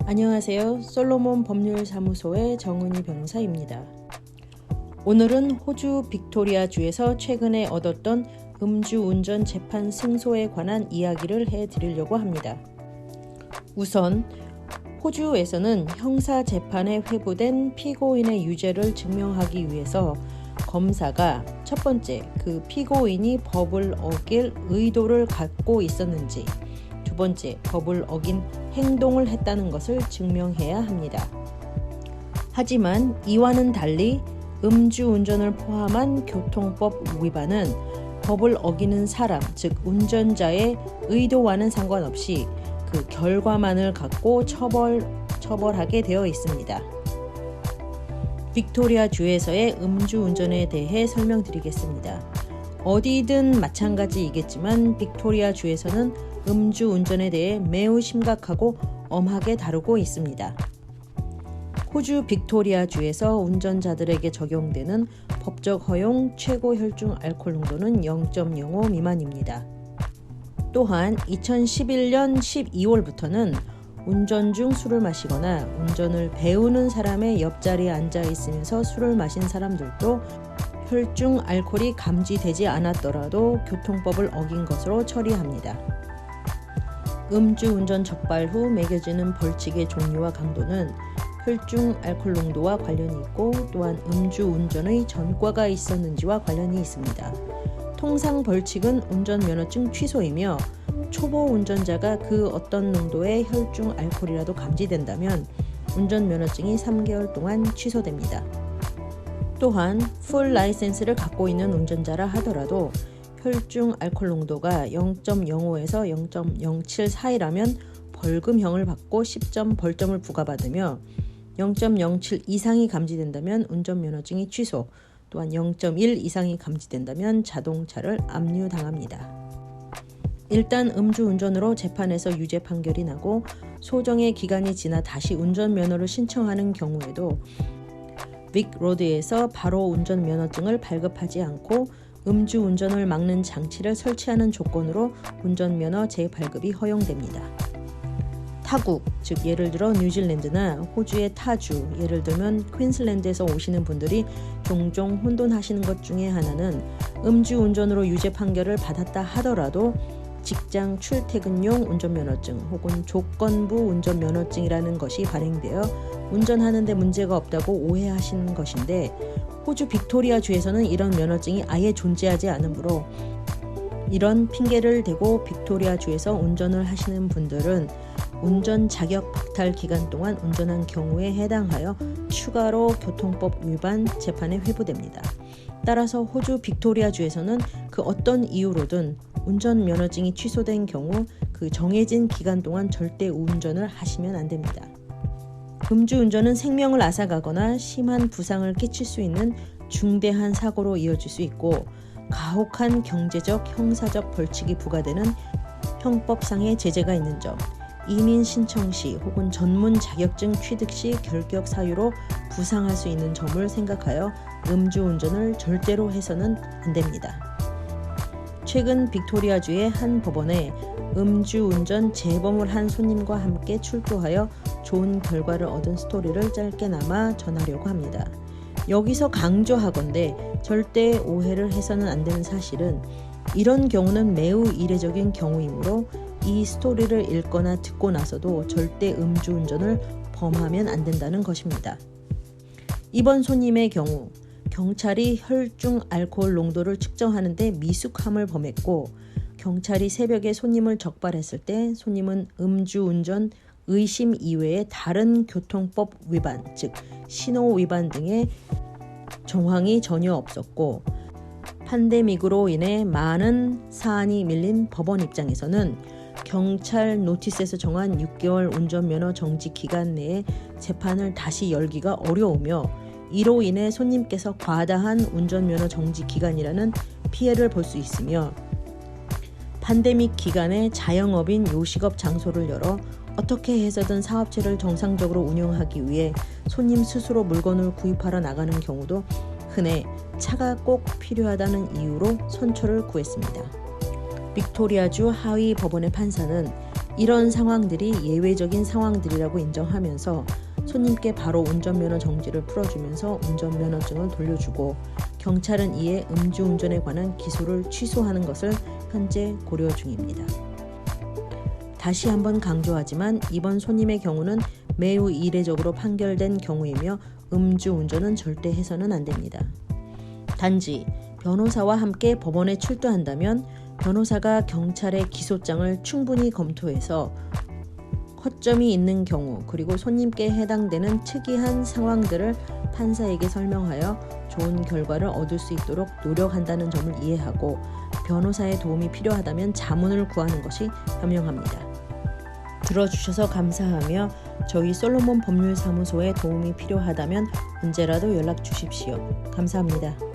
안녕하세요. 솔로몬 법률사무소의 정은희 변호사입니다. 오늘은 호주 빅토리아주에서 최근에 얻었던 음주운전 재판 승소에 관한 이야기를 해드리려고 합니다. 우선 호주에서는 형사재판에 회부된 피고인의 유죄를 증명하기 위해서 검사가 첫 번째, 그 피고인이 법을 어길 의도를 갖고 있었는지, 두 번째, 법을 어긴 행동을 했다는 것을 증명해야 합니다. 하지만 이와는 달리 음주운전을 포함한 교통법 위반은 법을 어기는 사람, 즉 운전자의 의도와는 상관없이 그 결과만을 갖고 처벌하게 되어 있습니다. 빅토리아 주에서의 음주운전에 대해 설명드리겠습니다. 어디든 마찬가지이겠지만 빅토리아 주에서는 음주운전에 대해 매우 심각하고 엄하게 다루고 있습니다. 호주 빅토리아 주에서 운전자들에게 적용되는 법적 허용 최고 혈중 알코올 농도는 0.05 미만입니다. 또한 2011년 12월부터는 운전 중 술을 마시거나 운전을 배우는 사람의 옆자리에 앉아 있으면서 술을 마신 사람들도 혈중 알코올이 감지되지 않았더라도 교통법을 어긴 것으로 처리합니다. 음주운전 적발 후 매겨지는 벌칙의 종류와 강도는 혈중 알코올 농도와 관련이 있고 또한 음주운전의 전과가 있었는지와 관련이 있습니다. 통상 벌칙은 운전면허증 취소이며 초보 운전자가 그 어떤 농도의 혈중 알코올이라도 감지된다면 운전면허증이 3개월 동안 취소됩니다. 또한 풀 라이센스를 갖고 있는 운전자라 하더라도 혈중 알코올 농도가 0.05에서 0.07 사이라면 벌금형을 받고 10점 벌점을 부과받으며 0.07 이상이 감지된다면 운전면허증이 취소, 또한 0.1 이상이 감지된다면 자동차를 압류당합니다. 일단 음주운전으로 재판에서 유죄 판결이 나고 소정의 기간이 지나 다시 운전면허를 신청하는 경우에도 빅로드에서 바로 운전면허증을 발급하지 않고 음주운전을 막는 장치를 설치하는 조건으로 운전면허 재발급이 허용됩니다. 타국, 즉 예를 들어 뉴질랜드나 호주의 타주, 예를 들면 퀸슬랜드에서 오시는 분들이 종종 혼돈하시는 것 중에 하나는 음주운전으로 유죄 판결을 받았다 하더라도 직장 출퇴근용 운전면허증 혹은 조건부 운전면허증이라는 것이 발행되어 운전하는 데 문제가 없다고 오해하시는 것인데 호주 빅토리아 주에서는 이런 면허증이 아예 존재하지 않으므로 이런 핑계를 대고 빅토리아 주에서 운전을 하시는 분들은 운전 자격 박탈 기간 동안 운전한 경우에 해당하여 추가로 교통법 위반 재판에 회부됩니다. 따라서 호주 빅토리아 주에서는 그 어떤 이유로든 운전 면허증이 취소된 경우 그 정해진 기간 동안 절대 운전을 하시면 안 됩니다. 음주운전은 생명을 앗아가거나 심한 부상을 끼칠 수 있는 중대한 사고로 이어질 수 있고 가혹한 경제적, 형사적 벌칙이 부과되는 형법상의 제재가 있는 점, 이민 신청 시 혹은 전문 자격증 취득 시 결격 사유로 부상할 수 있는 점을 생각하여 음주운전을 절대로 해서는 안 됩니다. 최근 빅토리아주의 한 법원에 음주운전 재범을 한 손님과 함께 출두하여 좋은 결과를 얻은 스토리를 짧게나마 전하려고 합니다. 여기서 강조하건대 절대 오해를 해서는 안 되는 사실은 이런 경우는 매우 이례적인 경우이므로 이 스토리를 읽거나 듣고 나서도 절대 음주운전을 범하면 안 된다는 것입니다. 이번 손님의 경우 경찰이 혈중 알코올 농도를 측정하는데 미숙함을 범했고 경찰이 새벽에 손님을 적발했을 때 손님은 음주운전 의심 이외에 다른 교통법 위반, 즉 신호 위반 등의 정황이 전혀 없었고 팬데믹으로 인해 많은 사안이 밀린 법원 입장에서는 경찰 노티스에서 정한 6개월 운전면허 정지 기간 내에 재판을 다시 열기가 어려우며 이로 인해 손님께서 과다한 운전면허 정지 기간이라는 피해를 볼 수 있으며 팬데믹 기간에 자영업인 요식업 장소를 열어 어떻게 해서든 사업체를 정상적으로 운영하기 위해 손님 스스로 물건을 구입하러 나가는 경우도 흔해 차가 꼭 필요하다는 이유로 선처를 구했습니다. 빅토리아주 하위 법원의 판사는 이런 상황들이 예외적인 상황들이라고 인정하면서 손님께 바로 운전면허 정지를 풀어주면서 운전면허증을 돌려주고 경찰은 이에 음주운전에 관한 기소를 취소하는 것을 현재 고려 중입니다. 다시 한번 강조하지만 이번 손님의 경우는 매우 이례적으로 판결된 경우이며 음주운전은 절대 해서는 안 됩니다. 단지 변호사와 함께 법원에 출두한다면 변호사가 경찰의 기소장을 충분히 검토해서 허점이 있는 경우 그리고 손님께 해당되는 특이한 상황들을 판사에게 설명하여 좋은 결과를 얻을 수 있도록 노력한다는 점을 이해하고 변호사의 도움이 필요하다면 자문을 구하는 것이 현명합니다. 들어주셔서 감사하며 저희 솔로몬 법률사무소에 도움이 필요하다면 언제라도 연락 주십시오. 감사합니다.